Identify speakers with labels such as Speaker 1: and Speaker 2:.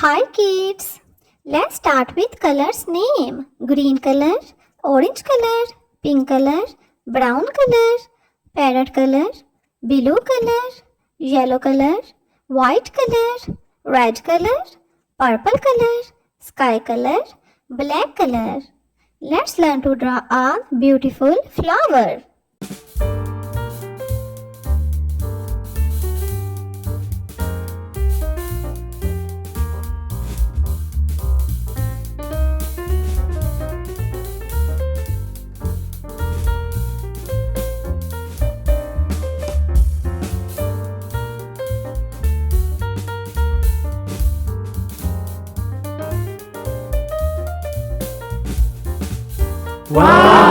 Speaker 1: Hi kids. Let's start with colors name. Green color, orange color, pink color, brown color, parrot color, blue color, yellow color, white color, red color, purple color, sky color, black color. Let's learn to draw a beautiful flower.
Speaker 2: Wow!